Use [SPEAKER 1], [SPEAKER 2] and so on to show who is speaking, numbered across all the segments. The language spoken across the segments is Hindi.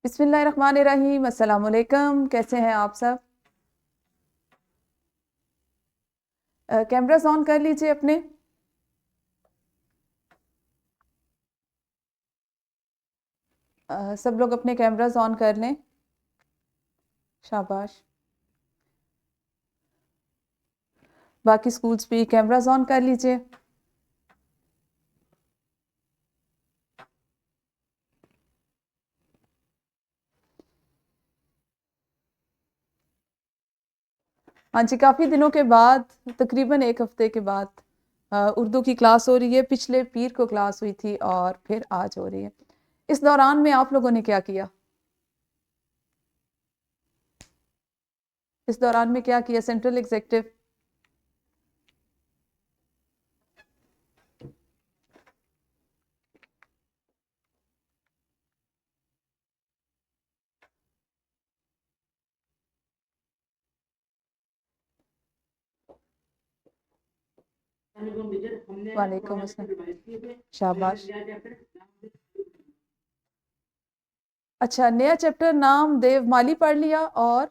[SPEAKER 1] बिस्मिल्लाहिर्रहमानिर्रहीम। अस्सलाम वालेकुम। कैसे हैं आप सब? कैमरास ऑन कर लीजिए अपने। सब लोग अपने कैमरास ऑन कर लें। शाबाश। बाकी स्कूल्स भी कैमरास ऑन कर लीजिए। हाँ जी, काफ़ी दिनों के बाद, तकरीबन एक हफ्ते के बाद उर्दू की क्लास हो रही है। पिछले पीर को क्लास हुई थी और फिर आज हो रही है। इस दौरान में आप लोगों ने क्या किया? इस दौरान में क्या किया सेंट्रल एग्जेक्टिव? वालेकुम अस्सलाम। शाबाश। अच्छा, नया चैप्टर नाम देवमाली पढ़ लिया और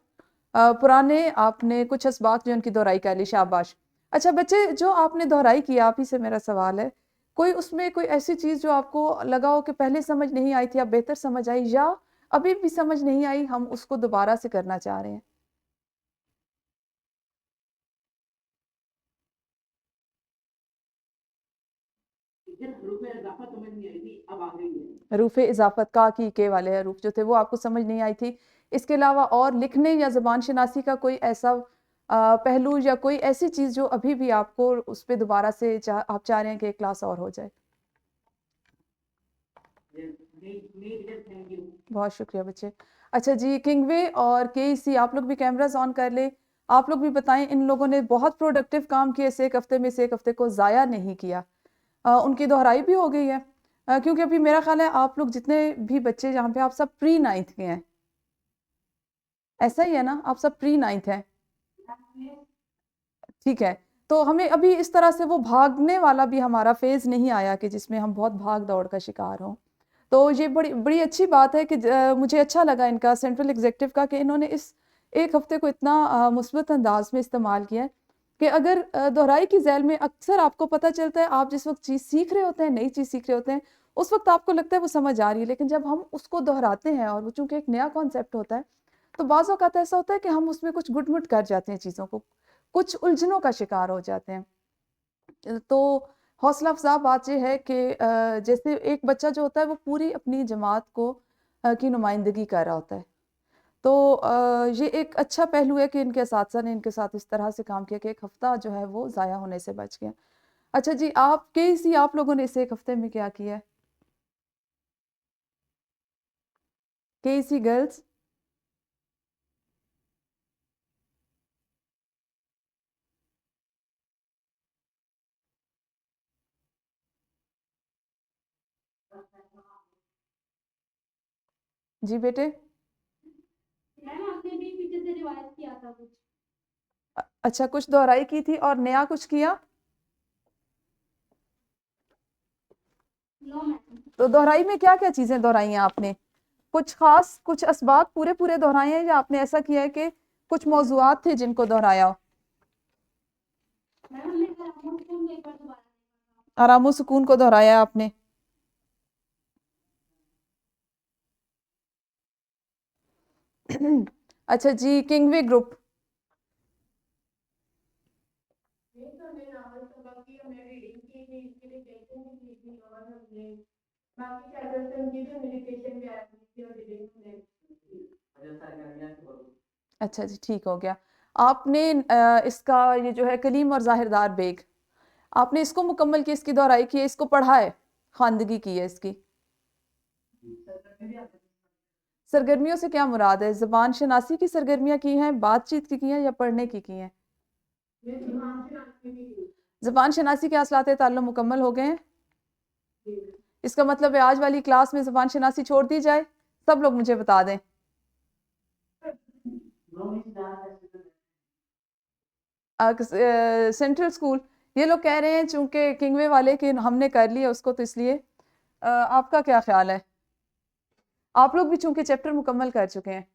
[SPEAKER 1] पुराने आपने कुछ असबाक जो उनकी दोहराई कर ली। शाबाश। अच्छा बच्चे, जो आपने दोहराई की, आप ही से मेरा सवाल है, कोई उसमें कोई ऐसी चीज जो आपको लगा हो कि पहले समझ नहीं आई थी, अब बेहतर समझ आई, या अभी भी समझ नहीं आई, हम उसको दोबारा से करना चाह रहे हैं? हरूफ इजाफत का की के वाले हरूफ जो थे वो आपको समझ नहीं आई थी। इसके अलावा और लिखने या जबान शनासी का कोई ऐसा पहलू या कोई ऐसी चीज जो अभी भी आपको उस पर दोबारा से आप चाह रहे हैं कि एक क्लास और हो जाए? बहुत शुक्रिया बच्चे। अच्छा जी, किंगवे और केईसी, आप लोग भी कैमरास ऑन कर ले। आप लोग भी बताएं, इन लोगों ने बहुत प्रोडक्टिव काम किया, इस एक हफ्ते में से एक हफ्ते को ज़ाया नहीं किया। उनकी दोहराई भी हो गई है। क्योंकि अभी मेरा ख्याल है आप लोग जितने भी बच्चे यहाँ पे, आप सब प्री नाइन्थ के हैं। ऐसा ही है ना? आप सब प्री नाइन्थ हैं। ठीक है। तो हमें अभी इस तरह से वो भागने वाला भी हमारा फेज नहीं आया कि जिसमें हम बहुत भाग दौड़ का शिकार हों। तो ये बड़ी बड़ी अच्छी बात है कि मुझे अच्छा लगा इनका सेंट्रल एग्जेक्टिव का, कि इन्होंने इस एक हफ्ते को इतना मुस्बत अंदाज में इस्तेमाल किया है कि अगर दोहराई की झैल में अक्सर आपको पता चलता है, आप जिस वक्त चीज़ सीख रहे होते हैं, नई चीज़ सीख रहे होते हैं, उस वक्त आपको लगता है वो समझ आ रही है, लेकिन जब हम उसको दोहराते हैं और वो चूंकि एक नया कॉन्सेप्ट होता है, तो बाज़ औक़ात ऐसा होता है कि हम उसमें कुछ गुट-मुट कर जाते हैं, चीज़ों को कुछ उलझनों का शिकार हो जाते हैं। तो हौसला अफ़ज़ा बात ये है कि जैसे एक बच्चा जो होता है वो पूरी अपनी जमात को की नुमाइंदगी कर रहा होता है। तो ये एक अच्छा पहलू है कि इनके असातिज़ा ने इनके साथ इस तरह से काम किया कि एक हफ़्ता जो है वो ज़ाया होने से बच गया। अच्छा जी, आप लोगों ने इस एक हफ़्ते में क्या किया है? केसी गर्ल्स? जी बेटे। अच्छा, कुछ दोहराई की थी और नया कुछ किया? तो दोहराई में क्या क्या चीजें दोहराई हैं आपने? कुछ खास, कुछ असबाक पूरे पूरे दोहराए हैं, या आपने ऐसा किया है कि कुछ मौजूआत थे जिनको दोहराया हो? आरामो सुकून को दोहराया है आपने। अच्छा जी, किंगवे ग्रुप? अच्छा जी, ठीक हो गया। आपने इसका ये जो है कलीम और जाहिरदार बेग, आपने इसको मुकम्मल किया, इसकी दोहराई की है, इसको पढ़ा है, खानदगी की है इसकी? सरगर्मियों से क्या मुराद है? ज़बान शनासी की सरगर्मियाँ की हैं, बातचीत की हैं, या पढ़ने की हैं? ज़बान शनासी के असलात ताल्लुम मुकम्मल हो गए हैं। इसका मतलब है आज वाली क्लास में ज़बान शनासी छोड़ दी जाए? सब लोग मुझे बता दें। सेंट्रल स्कूल, ये लोग कह रहे हैं चूंकि किंगवे वाले कि हमने कर लिया उसको, तो इसलिए आपका क्या ख्याल है? आप लोग भी चूंकि चैप्टर मुकम्मल कर चुके हैं।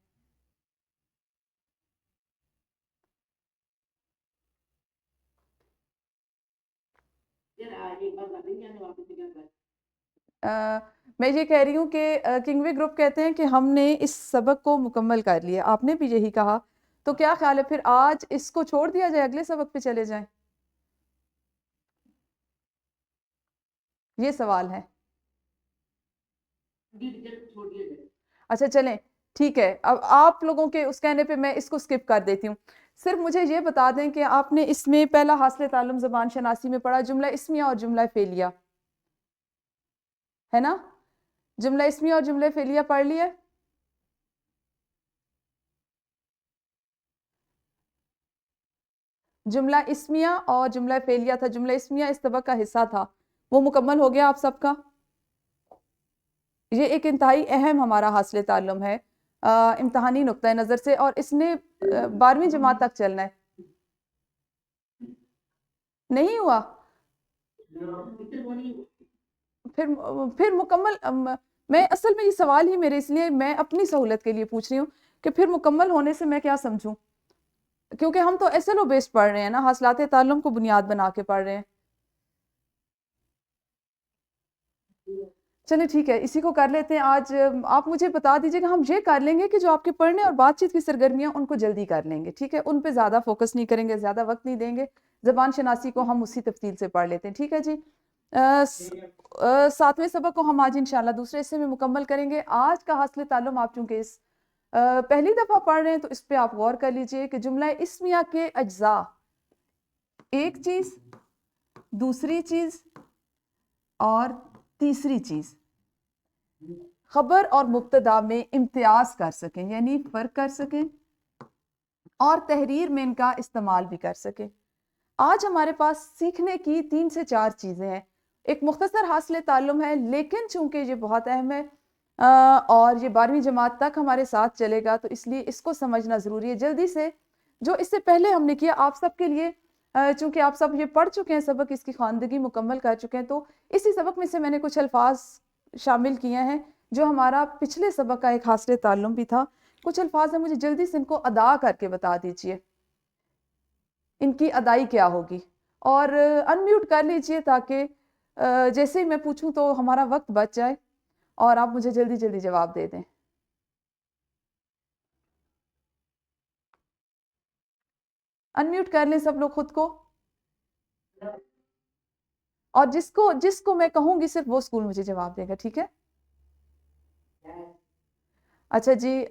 [SPEAKER 1] मैं ये कह रही हूँ कि किंगवे ग्रुप कहते हैं कि हमने इस सबक को मुकम्मल कर लिया, आपने भी यही कहा, तो क्या ख्याल है फिर आज इसको छोड़ दिया जाए, अगले सबक पे चले जाएं? ये सवाल है। अच्छा चलें, ठीक है, अब आप लोगों के उस कहने पे मैं इसको स्किप कर देती हूँ। सिर्फ मुझे ये बता दें कि आपने इसमें पहला हासिल ताल्लुम ज़बान शनासी में पढ़ा जुमला इस्मिया और जुमला फेलिया, है ना? जुमला इस्मिया और जुमला फेलिया पढ़ लिया? जुमला इस्मिया और जुमला फेलिया था, जुमला इस्मिया इस सबक का हिस्सा था, वो मुकम्मल हो गया आप सबका? ये एक इंतहाई अहम हमारा हासिल ताल्लुम है इम्तहानी नुक्ता नज़र से, और इसने 12वीं जमात तक चलना है। नहीं हुआ? फिर मुकम्मल मैं असल में ये सवाल ही मेरे, इसलिए मैं अपनी सहूलत के लिए पूछ रही हूँ कि फिर मुकम्मल होने से मैं क्या समझूं, क्योंकि हम तो एसएलओ बेस्ड पढ़ रहे हैं ना, हासिलात ताल्लुम को बुनियाद बना के पढ़ रहे हैं। चलिए ठीक है, इसी को कर लेते हैं आज। आप मुझे बता दीजिएगा, हम ये कर लेंगे कि जो आपके पढ़ने और बातचीत की सरगर्मियां उनको जल्दी कर लेंगे, ठीक है? उन पे ज़्यादा फोकस नहीं करेंगे, ज़्यादा वक्त नहीं देंगे। ज़बान शनासी को हम उसी तफसील से पढ़ लेते हैं, ठीक है जी? 7वें सबक को हम आज इंशाल्लाह दूसरे हिस्से में मुकम्मल करेंगे। आज का हासिल ताल्लुम आप चूंकि इस पहली दफ़ा पढ़ रहे हैं तो इस पे आप गौर कर लीजिए कि जुमला इस्मिया के अज्जा, एक चीज़, दूसरी चीज़ और तीसरी चीज़, खबर और मुब्तदा में इम्तियाज कर सकें, यानी फ़र्क कर सकें, और तहरीर में इनका इस्तेमाल भी कर सकें। आज हमारे पास सीखने की 3 से 4 चीज़ें हैं। एक मुख्तसर हासिल ताल्लुम है, लेकिन चूंकि ये बहुत अहम है और ये 12वीं जमात तक हमारे साथ चलेगा, तो इसलिए इसको समझना ज़रूरी है। जल्दी से जो इससे पहले हमने किया आप सब के लिए, चूंकि आप सब ये पढ़ चुके हैं सबक, इसकी ख्वानदगी मुकम्मल कर चुके हैं, तो इसी सबक में से मैंने कुछ अल्फाज शामिल किए हैं जो हमारा पिछले सबक का एक हासिल ताल्लुम भी था। कुछ अल्फाज हैं, मुझे जल्दी से इनको अदा करके बता दीजिए, इनकी अदाई क्या होगी, और अनम्यूट कर लीजिए ताकि जैसे ही मैं पूछूं तो हमारा वक्त बच जाए और आप मुझे जल्दी जल्दी जवाब दे दें। अनम्यूट कर लें सब लोग खुद को, और जिसको जिसको मैं कहूंगी सिर्फ वो स्कूल मुझे जवाब देगा, ठीक है? अच्छा जी,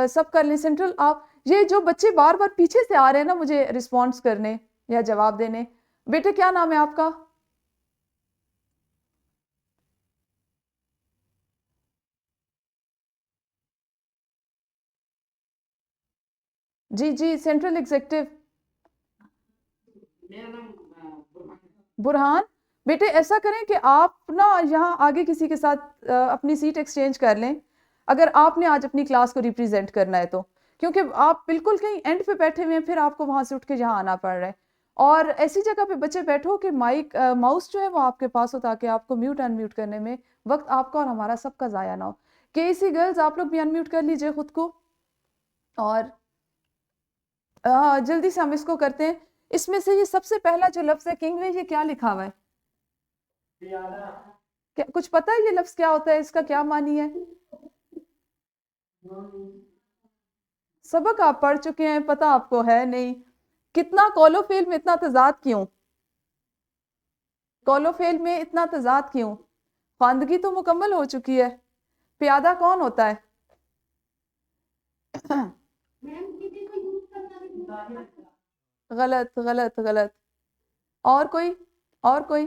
[SPEAKER 1] सब कर लें। सेंट्रल, आप ये जो बच्चे बार बार पीछे से आ रहे हैं ना मुझे रिस्पॉन्स करने या जवाब देने, बेटे क्या नाम है आपका? जी जी, सेंट्रल एग्जीक्यूटिव बुरहान। बेटे ऐसा करें कि आप ना यहाँ आगे किसी के साथ अपनी सीट एक्सचेंज कर लें, अगर आपने आज अपनी क्लास को रिप्रेजेंट करना है तो, क्योंकि आप बिल्कुल कहीं एंड पे बैठे हुए हैं, फिर आपको वहां से उठ के यहाँ आना पड़ रहा है। और ऐसी जगह पे बच्चे बैठो कि माइक माउस जो है वो आपके पास हो, ताकि आपको म्यूट अनम्यूट करने में वक्त आपका और हमारा सबका ज़ाया ना हो। केसी गर्ल्स आप लोग भी अनम्यूट कर लीजिए खुद को, और जल्दी से हम इसको करते हैं। इसमें से ये सबसे पहला जो लफ्ज़ है किंग में, ये क्या लिखा हुआ है? क्या कुछ पता है ये लफ्ज़ क्या होता है, इसका क्या मानी है? सबक आप पढ़ चुके हैं, पता आपको है नहीं? कितना कॉलोफेल में इतना तजाद क्यों? कॉलोफेल में इतना तजाद क्यों? ख्वानदगी तो मुकम्मल हो चुकी है। प्यादा कौन होता है? गलत गलत गलत। और कोई? और कोई?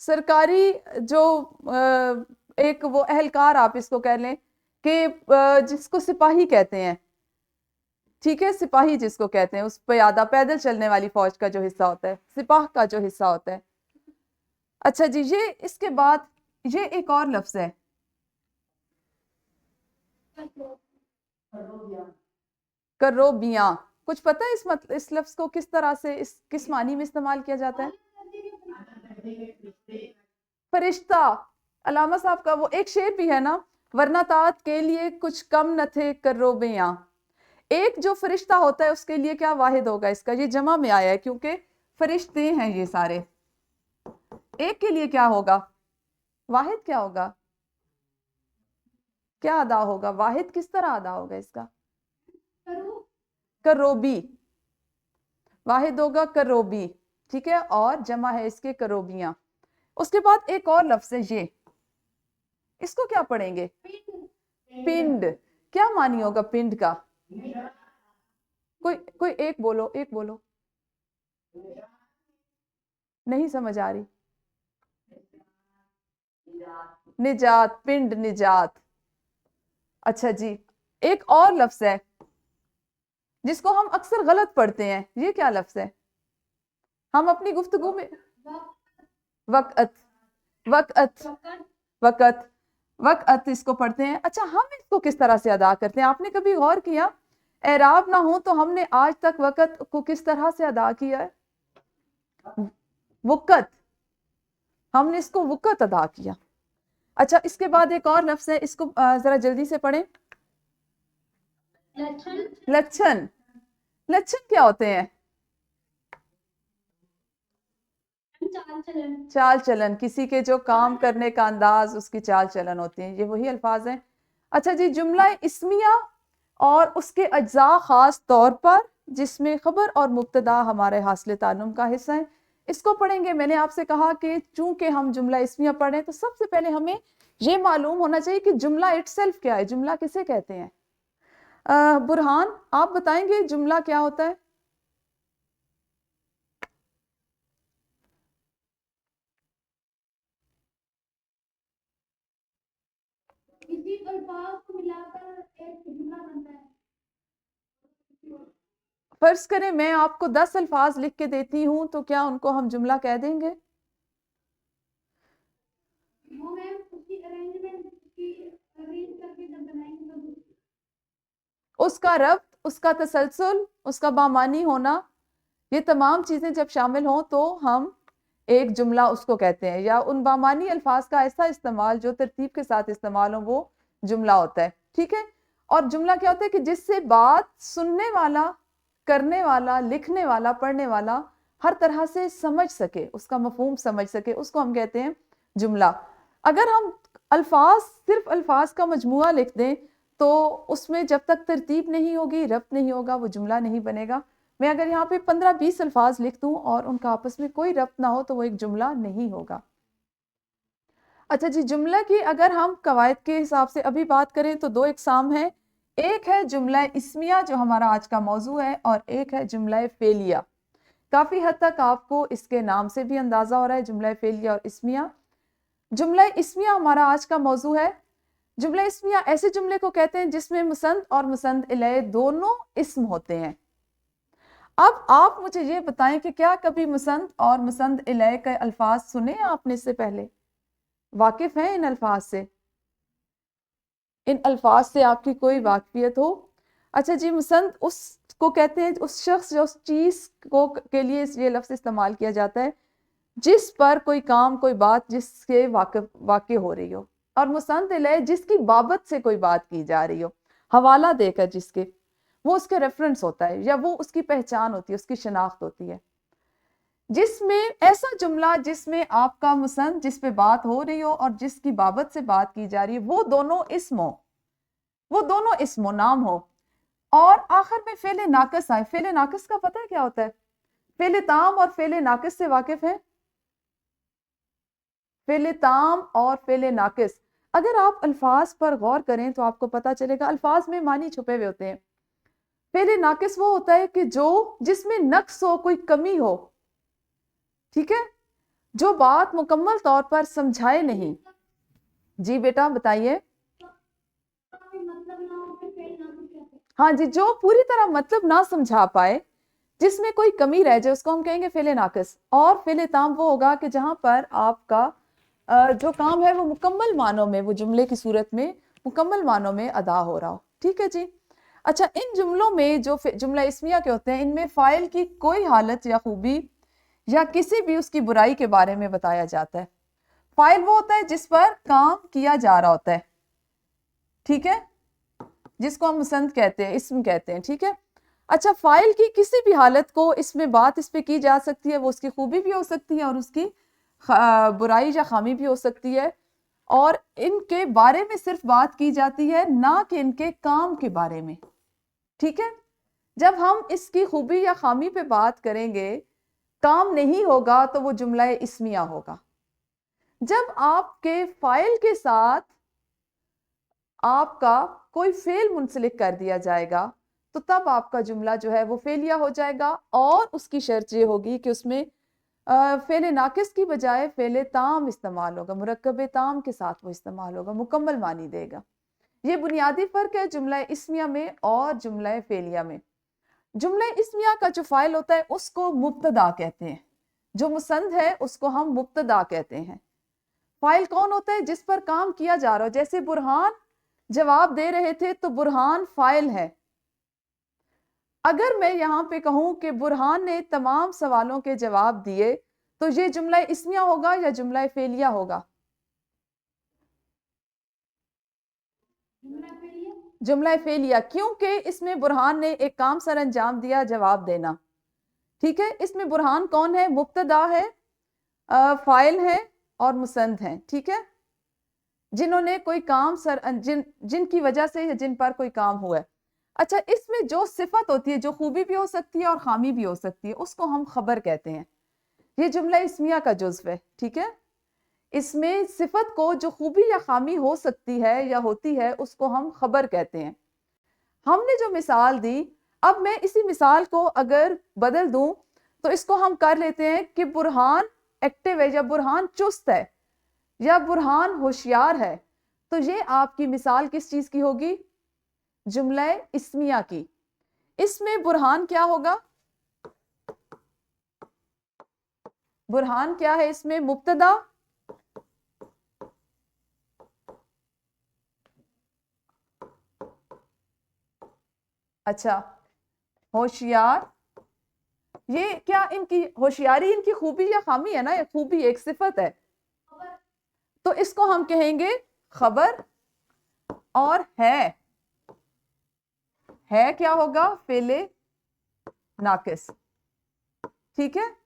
[SPEAKER 1] सरकारी जो एक वो एहलकार आप इसको कह लें कि जिसको सिपाही कहते हैं, ठीक है? सिपाही जिसको कहते हैं, उस प्यादा पैदल चलने वाली फौज का जो हिस्सा होता है, सिपाह का जो हिस्सा होता है। अच्छा जी, ये इसके बाद ये एक और लफ्ज है, करोबियां। कुछ पता है इस लफ्ज को किस तरह से, इस किस मानी में इस्तेमाल किया जाता है? फरिश्ता, अलामा साहब का वो एक शेर भी है ना, वरना तात के लिए कुछ कम न थे करोबियां। एक जो फरिश्ता होता है उसके लिए क्या वाहिद होगा इसका, ये जमा में आया है क्योंकि फरिश्ते हैं ये सारे। एक के लिए क्या होगा, वाहिद क्या होगा, क्या अदा होगा, वाहिद किस तरह अदा होगा इसका, करोबी, वाहिद होगा करोबी, ठीक है, और जमा है इसके करोबियां। उसके बाद एक और लफ्ज है ये, इसको क्या पढ़ेंगे, पिंड। क्या मानी होगा पिंड का, कोई कोई एक बोलो, एक बोलो, नहीं समझ आ रही, निजात, पिंड निजात। अच्छा जी, एक और लफ्ज है जिसको हम अक्सर गलत पढ़ते हैं, ये क्या लफ्ज है, हम अपनी गुफ्तगू में वक़्त, वक़्त, वक़्त, वक़्त इसको पढ़ते हैं। अच्छा, हम इसको किस तरह से अदा करते हैं, आपने कभी गौर किया, एराब ना हो तो हमने आज तक वक़्त को किस तरह से अदा किया है, वक़्त, हमने इसको वक़्त अदा किया। अच्छा, इसके बाद एक और लफ्ज है, इसको जरा जल्दी से पढ़ें, लक्षण। लक्षण क्या होते हैं, चाल चलन, किसी के जो काम करने का अंदाज, उसकी चाल चलन होती है, ये वही अल्फाज हैं। अच्छा जी, जुमला इस्मिया और उसके अज्जा खास तौर पर जिसमें खबर और मुब्तदा हमारे हासिल ताल्लुम का हिस्सा है, इसको पढ़ेंगे। मैंने आपसे कहा कि चूंकि हम जुमला इस्मिया पढ़ें तो सबसे पहले हमें ये मालूम होना चाहिए कि जुमला इटसेल्फ क्या है, जुमला किसे कहते हैं। बुरहान, आप बताएंगे जुमला क्या होता है।
[SPEAKER 2] किसी अल्फाज को मिलाकर एक जुमला बनता है।
[SPEAKER 1] फर्ज करें मैं आपको 10 अल्फाज लिख के देती हूं तो क्या उनको हम जुमला कह देंगे,
[SPEAKER 2] वो मैम उसकी अरेंजमेंट की अरेंज करके जब बनाएंगे तो
[SPEAKER 1] उसका रब्त, उसका तसलसल, उसका बामानी होना, ये तमाम चीजें जब शामिल हों तो हम एक जुमला उसको कहते हैं, या उन बामानी अल्फाज का ऐसा इस्तेमाल जो तरतीब के साथ इस्तेमाल हो वो जुमला होता है, ठीक है। और जुमला क्या होता है कि जिससे बात सुनने वाला, करने वाला, लिखने वाला, पढ़ने वाला हर तरह से समझ सके, उसका मफहूम समझ सके, उसको हम कहते हैं जुमला। अगर हम अल्फाज, सिर्फ अल्फाज का मजमुआ लिख दें तो उसमें जब तक तरतीब नहीं होगी, रब्त नहीं होगा, वो जुमला नहीं बनेगा। मैं अगर यहाँ पे 15-20 अल्फाज लिख दूं और उनका आपस में कोई रब्त ना हो तो वो एक जुमला नहीं होगा। अच्छा जी, जुमला की अगर हम कवायद के हिसाब से अभी बात करें तो दो इकसाम है, एक है जुमला इस्मिया जो हमारा आज का मौजू है, और एक है जुमला फेलिया। काफी हद तक आपको इसके नाम से भी अंदाजा हो रहा है, जुमला फेलिया और इस्मिया। जुमला इस्मिया हमारा आज का मौजू है। जुमला इस्मिया ऐसे जुमले को कहते हैं जिसमें मुसंद और मुसंद इलैह दोनों इस्म होते हैं। अब आप मुझे ये बताएं कि क्या कभी मुसंद और मुसंद इलैह के अल्फाज सुने आपने इससे पहले, वाकिफ हैं इन अल्फाज से, इन अल्फाज से आपकी कोई वाकफियत हो। अच्छा जी, मुसंद उसको कहते हैं, उस शख्स या उस चीज को के लिए ये लफ्ज इस्तेमाल किया जाता है जिस पर कोई काम, कोई बात जिसके वाक़ हो रही हो, और मुसंद इलैह जिसकी बाबत से कोई बात की जा रही हो, हवाला देकर जिसके, वो उसके रेफरेंस होता है या वो उसकी पहचान होती है, उसकी शनाख्त होती है। जिसमें ऐसा जुमला जिसमें आपका मुसंद जिस पे बात हो रही हो और जिसकी बाबत से बात की जा रही है वो दोनों इस्म हो, वो दोनों इस्म हो, नाम हो, और आखिर में फेले नाकिस आए। फेले नाकिस का पता है क्या होता है, फेले ताम और फेले नाकिस से वाकिफ है, फेले ताम और फेले नाकिस। अगर आप अल्फाज पर गौर करें तो आपको पता चलेगा अल्फाज में मानी छुपे हुए होते हैं। फेले नाकिस वो होता है कि जो जिसमें नक्स हो, कोई कमी हो, ठीक है, जो बात मुकम्मल तौर पर समझाए नहीं। जी बेटा बताइए।
[SPEAKER 2] मतलब ना हो फिर फेल ना हो।
[SPEAKER 1] हाँ जी, जो पूरी तरह मतलब ना समझा पाए, जिसमें कोई कमी रह जाए, उसको हम कहेंगे फेले नाकिस। और फेले ताम वो होगा कि जहां पर आपका जो काम है वो मुकम्मल मानों में, वो जुमले की सूरत में मुकम्मल मानों में अदा हो रहा हो, ठीक है जी। अच्छा, इन जुमलों में जो जुमला इस्मिया के होते हैं, इनमें फाइल की कोई हालत या खूबी या किसी भी उसकी बुराई के बारे में बताया जाता है। फाइल वो होता है जिस पर काम किया जा रहा होता है, ठीक है, जिसको हम मुसन्द कहते हैं, इस्म कहते हैं, ठीक है। अच्छा, फाइल की किसी भी हालत को इसमें बात इस पे की जा सकती है, वो उसकी खूबी भी हो सकती है और उसकी बुराई या खामी भी हो सकती है, और इनके बारे में सिर्फ बात की जाती है, ना कि इनके काम के बारे में, ठीक है। जब हम इसकी खूबी या खामी पे बात करेंगे, काम नहीं होगा तो वो जुमला इस्मिया होगा। जब आपके फाइल के साथ आपका कोई फेल मुंसलिक कर दिया जाएगा तो तब आपका जुमला जो है वो फेलिया हो जाएगा, और उसकी शर्त ये होगी कि उसमें फेल नाकिस की बजाय फेल ताम इस्तेमाल होगा, मुरक्कब ताम के साथ वो इस्तेमाल होगा, मुकम्मल मानी देगा। ये बुनियादी फ़र्क है जुमला इस्मिया में और जुमला फेलिया में। जुमला इस्मिया का जो फाइल होता है उसको मुब्तदा कहते हैं, जो मुसन्द है उसको हम मुब्तदा कहते हैं। फाइल कौन होता है? जिस पर काम किया जा रहा हो। जैसे बुरहान जवाब दे रहे थे तो बुरहान फाइल है। अगर मैं यहाँ पे कहूँ कि बुरहान ने तमाम सवालों के जवाब दिए तो ये जुमला इस्मिया होगा या जुमला फेलिया होगा? जुमला फेलिया, क्योंकि इसमें बुरहान ने एक काम सर अंजाम दिया, जवाब देना, ठीक है। इसमें बुरहान कौन है? मुब्तदा है, फाइल है और मुसन्द है, ठीक है, जिन्होंने कोई काम जिनकी वजह से या जिन पर कोई काम हुआ है। अच्छा, इसमें जो सिफत होती है, जो खूबी भी हो सकती है और खामी भी हो सकती है, उसको हम खबर कहते हैं। ये जुमला इस्मिया का जुज़्व है, ठीक है। इसमें सिफत को जो खूबी या खामी हो सकती है या होती है उसको हम खबर कहते हैं। हमने जो मिसाल दी, अब मैं इसी मिसाल को अगर बदल दूं तो इसको हम कर लेते हैं कि बुरहान एक्टिव है या बुरहान चुस्त है या बुरहान होशियार है। तो ये आपकी मिसाल किस चीज की होगी? जुमला इस्मिया की। इसमें बुरहान क्या होगा? बुरहान क्या है इसमें? मुब्तदा, अच्छा, होशियार। ये क्या इनकी होशियारी इनकी खूबी या खामी है ना? ये खूबी एक सिफत है, तो इसको हम कहेंगे खबर। और है क्या होगा? फेले नाकिस, ठीक है,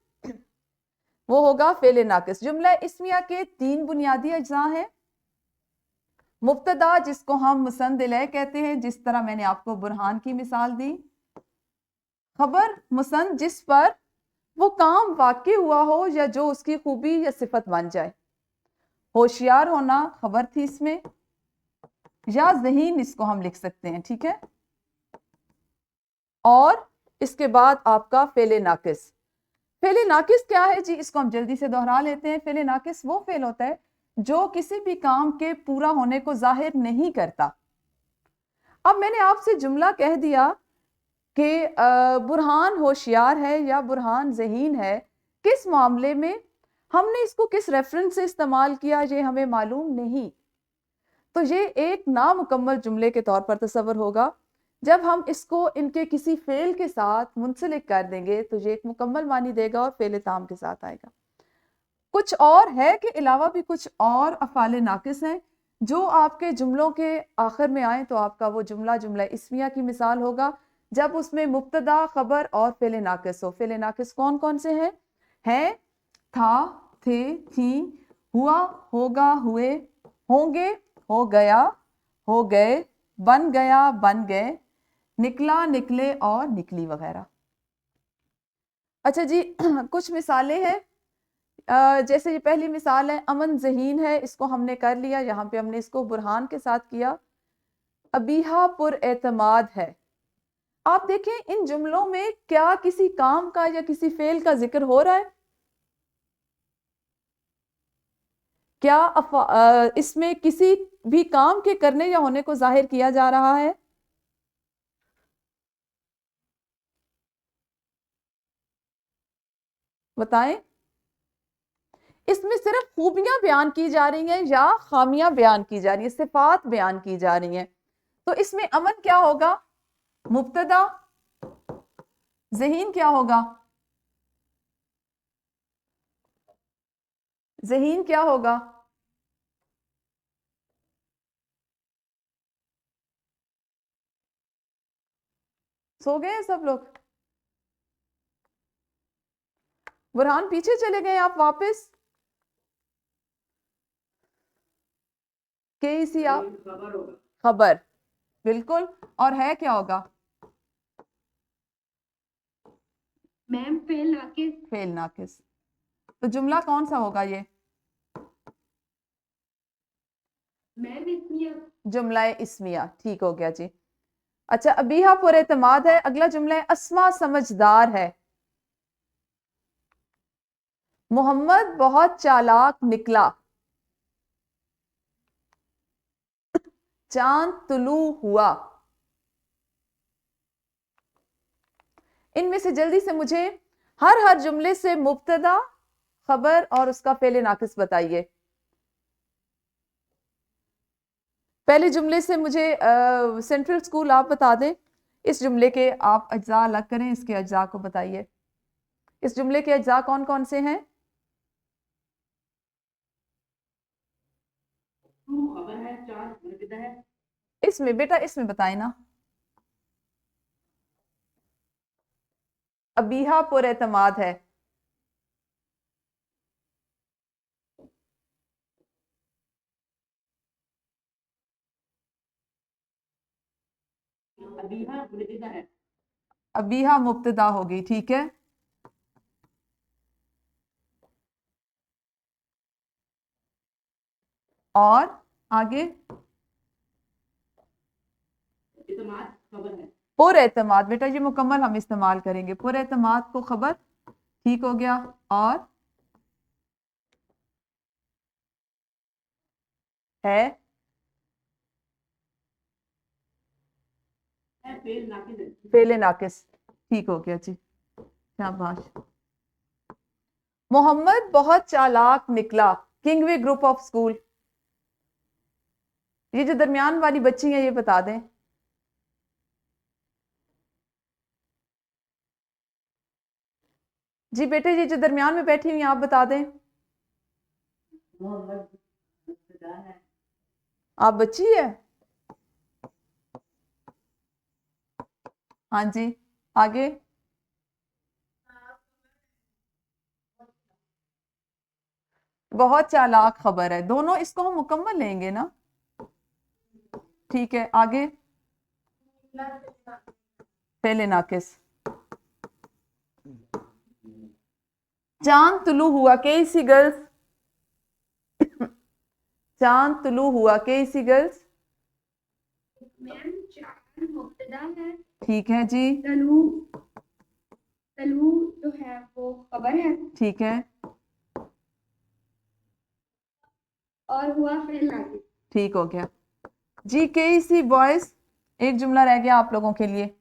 [SPEAKER 1] वो होगा फेले नाकिस। जुमला इस्मिया के 3 बुनियादी अज्जा हैं। मुब्तदा, जिसको हम मुसन्द इलैह कहते हैं, जिस तरह मैंने आपको बुरहान की मिसाल दी। खबर, मुसन्द, जिस पर वो काम वाक़ई हुआ हो या जो उसकी खूबी या सिफत बन जाए। होशियार होना खबर थी इसमें, या ज़हीन इसको हम लिख सकते हैं, ठीक है। और इसके बाद आपका फेले नाकिस। फेले नाकिस क्या है जी? इसको हम जल्दी से दोहरा लेते हैं। फेले नाकिस वो फेल होता है जो किसी भी काम के पूरा होने को जाहिर नहीं करता। अब मैंने आपसे जुमला कह दिया कि बुरहान होशियार है या बुरहान ज़हीन है, किस मामले में? हमने इसको किस रेफरेंस से इस्तेमाल किया ये हमें मालूम नहीं, तो ये एक नामुकम्मल जुमले के तौर पर तस्वर होगा। जब हम इसको इनके किसी फेल के साथ मुंसलिक कर देंगे तो ये एक मुकम्मल मानी देगा और फेल ताम के साथ आएगा। कुछ और है कि अलावा भी कुछ और अफ़ाले नाकिस हैं जो आपके जुमलों के आखिर में आए तो आपका वो जुमला जुमला इस्मिया की मिसाल होगा, जब उसमें मुब्तदा, खबर और फेल नाकिस हो। फेल नाकिस कौन कौन से हैं? था, थे, थी, हुआ, होगा, हुए, होंगे, हो गया, हो गए, बन गया, बन गए, निकला, निकले और निकली वगैरह। अच्छा जी, कुछ मिसालें हैं। जैसे ये पहली मिसाल है, अमन ज़हीन है, इसको हमने कर लिया, यहाँ पे हमने इसको बुरहान के साथ किया। अबीहा पुर एतमाद है। आप देखें इन जुमलों में क्या किसी काम का या किसी फेल का जिक्र हो रहा है? क्या इसमें किसी भी काम के करने या होने को जाहिर किया जा रहा है? बताएं। इसमें सिर्फ खूबियां बयान की जा रही हैं या खामियां बयान की जा रही हैं, सिफात बयान की जा रही हैं। तो इसमें अमन क्या होगा? मुब्तदा। ज़हीन क्या होगा? ज़हीन क्या होगा? सो गए हैं सब लोग? बुरहान पीछे चले गए आप वापस? केसी आप? खबर, बिल्कुल। और है क्या होगा?
[SPEAKER 2] मैम फेल नाकिस।
[SPEAKER 1] फेल नाकिस। तो जुमला कौन सा होगा ये?
[SPEAKER 2] मैम इसमिया।
[SPEAKER 1] जुमला इस्मिया, ठीक हो गया जी। अच्छा, अबीहा पुरएतमाद है। अगला जुमला है अस्मा समझदार है। मोहम्मद बहुत चालाक निकला। चांद तुलू हुआ। इनमें से जल्दी से मुझे हर जुमले से मुब्तदा, खबर और उसका फेले नाकिस बताइए। पहले जुमले से मुझे सेंट्रल स्कूल आप बता दें। इस जुमले के आप अज्जा अलग करें, इसके अज्जा को बताइए। इस जुमले के अज्जा कौन कौन से हैं?
[SPEAKER 2] खबर है, चार मुब्तदा है।
[SPEAKER 1] इसमें बेटा, इसमें बताए ना। अबीहा पुरएतमाद है।
[SPEAKER 2] अबीहा मुब्तदा है।
[SPEAKER 1] अबीहा मुब्तदा होगी, ठीक है। और आगे?
[SPEAKER 2] इतमाद खबर है।
[SPEAKER 1] पुरएतमाद, बेटा ये मुकम्मल हम इस्तेमाल करेंगे। पुरएतमाद को खबर, ठीक हो गया। और है
[SPEAKER 2] फेल नाकिस है।
[SPEAKER 1] फेले नाकिस, ठीक हो गया जी, शाबाश। मोहम्मद बहुत चालाक निकला। किंगवे ग्रुप ऑफ स्कूल। ये जो दरमियान वाली बच्ची है ये बता दें। जी बेटे, ये जो दरमियान में बैठी हुई हैं आप बता दें।
[SPEAKER 2] मोहम्मद मुब्तदा है।
[SPEAKER 1] आप बच्ची है? हाँ जी, आगे? बहुत चालाक खबर है। दोनों इसको हम मुकम्मल लेंगे ना? ठीक है, आगे? फेले नाकिस। चांद तुलू हुआ। कैसी गर्ल्स? चांद तुलू हुआ। कैसी गर्ल्स?
[SPEAKER 2] मैम चार मुब्तदा है।
[SPEAKER 1] ठीक है जी,
[SPEAKER 2] तलू, तलू जो है वो खबर है
[SPEAKER 1] ठीक है,
[SPEAKER 2] और हुआ फेल नाकिस।
[SPEAKER 1] ठीक हो गया जी। कैसी बॉयज? एक जुमला रह गया आप लोगों के लिए।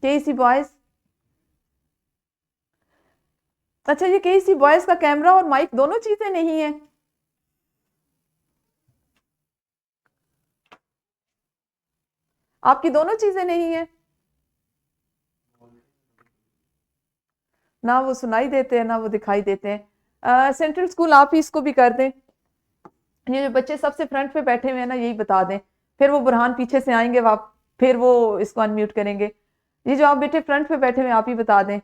[SPEAKER 1] कैसी बॉयज? अच्छा, ये कैसी बॉयज का कैमरा और माइक दोनों चीजें नहीं है? आपकी दोनों चीजें नहीं है ना? वो सुनाई देते हैं ना वो दिखाई देते हैं। सेंट्रल स्कूल आप ही इसको भी कर दें। ये जो बच्चे सबसे फ्रंट पे बैठे हुए हैं ना, यही बता दें। फिर वो बुरहान पीछे से आएंगे, वाप फिर वो इसको अनम्यूट करेंगे। ये जो आप बेटे फ्रंट पे बैठे हुए हैं आप ही बता दें।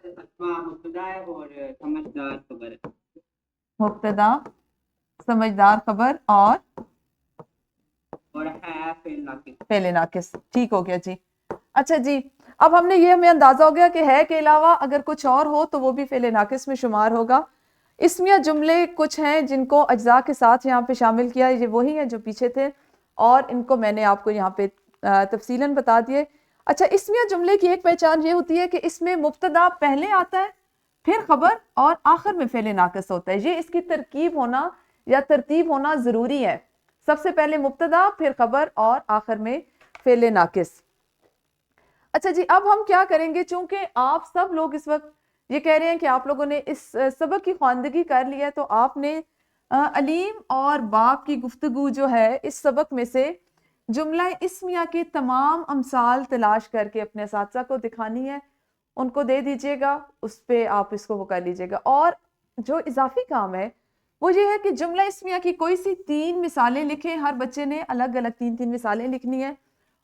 [SPEAKER 3] अस्मा मुब्तदा है और समझदार खबर है।
[SPEAKER 1] मुब्तदा, समझदार खबर और
[SPEAKER 3] है फेल नाकिस।
[SPEAKER 1] फेले नाकिस, ठीक हो गया जी। अच्छा जी, अब हमने ये हमें अंदाजा हो गया कि है के अलावा अगर कुछ और हो तो वो भी फेले नाकिस में शुमार होगा। इसमें जुमले कुछ हैं जिनको अज्जा के साथ यहाँ पे शामिल किया। ये वही हैं जो पीछे थे और इनको मैंने आपको यहाँ पे तफसीलन बता दिए। अच्छा, इसमें जुमले की एक पहचान ये होती है कि इसमें मुब्तदा पहले आता है, फिर खबर और आखिर में फेले नाकिस होता है। ये इसकी तरकीब होना या तरतीब होना ज़रूरी है। सबसे पहले मुब्तदा, फिर खबर और आखिर में फेले नाकिस। अच्छा जी, अब हम क्या करेंगे, चूंकि आप सब लोग इस वक्त ये कह रहे हैं कि आप लोगों ने इस सबक की ख्वानदगी कर लिया है, तो आपने अलीम और बाप की गुफ्तगू जो है इस सबक में से जुमला इस्मिया के तमाम अमसाल तलाश करके अपने असातिज़ा को दिखानी है, उनको दे दीजिएगा, उस पे आप इसको वो कर लीजिएगा। और जो इजाफी काम है वो ये है कि जुमला इस्मिया की कोई सी 3 मिसालें लिखें, हर बच्चे ने अलग अलग 3-3 मिसालें लिखनी है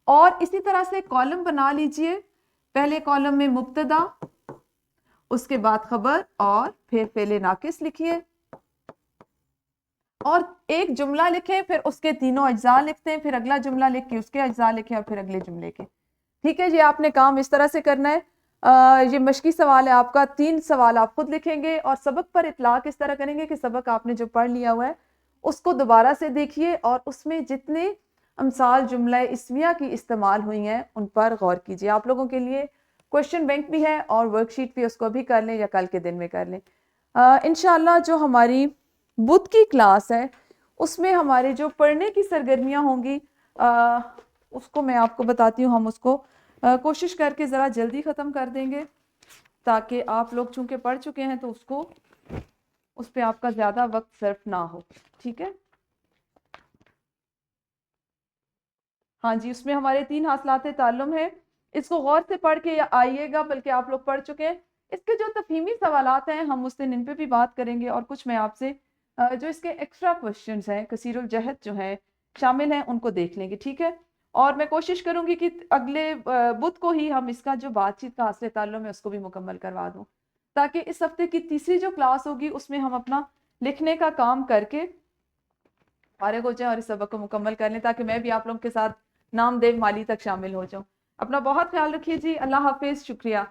[SPEAKER 1] और इसी तरह से कॉलम बना लीजिए। पहले कॉलम में मुब्तदा, उसके बाद खबर और फिर फेले नाकिस लिखिए और एक जुमला लिखें, फिर उसके तीनों अज्जा लिखते हैं, फिर अगला जुमला लिख के उसके अज्जा लिखें और फिर अगले जुमले के। ठीक है, ये आपने काम इस तरह से करना है। ये मशकी सवाल है आपका, 3 सवाल आप खुद लिखेंगे और सबक पर इतलाक इस तरह करेंगे कि सबक आपने जो पढ़ लिया हुआ है उसको दोबारा से देखिए और उसमें जितने अमसाल जुमला इस्मिया की इस्तेमाल हुई हैं उन पर गौर कीजिए। आप लोगों के लिए क्वेश्चन बैंक भी है और वर्कशीट भी, उसको भी कर लें या कल के दिन में कर लें। इंशाल्लाह जो हमारी बुध की क्लास है उसमें हमारे जो पढ़ने की सरगर्मियाँ होंगी उसको मैं आपको बताती हूँ। हम उसको कोशिश करके ज़रा जल्दी ख़त्म कर देंगे ताकि आप लोग चूँकि पढ़ चुके हैं तो उसको उस पर आपका ज़्यादा वक्त सर्फ ना हो। ठीक है, हाँ जी, उसमें हमारे 3 हासिलात ताल्लुम है, इसको गौर से पढ़ के आइएगा, बल्कि आप लोग पढ़ चुके हैं। इसके जो तफहीमी सवालात हैं हम उस दिन इन पे भी बात करेंगे और कुछ मैं आपसे जो इसके एक्स्ट्रा क्वेश्चंस हैं कसीरुल जहद जो हैं शामिल हैं उनको देख लेंगे। ठीक है, और मैं कोशिश करूंगी कि अगले बुध को ही हम इसका जो बातचीत का हासिल ताल्लुम है उसको भी मुकम्मल करवा दूँ, ताकि इस हफ्ते की तीसरी जो क्लास होगी उसमें हम अपना लिखने का काम करके फारिग हो जाएं और इस सबक को मुकम्मल कर लें, ताकि मैं भी आप लोगों के साथ नामदेव माली तक शामिल हो जाऊं। अपना बहुत ख्याल रखिए जी, अल्लाह हाफिज़, शुक्रिया।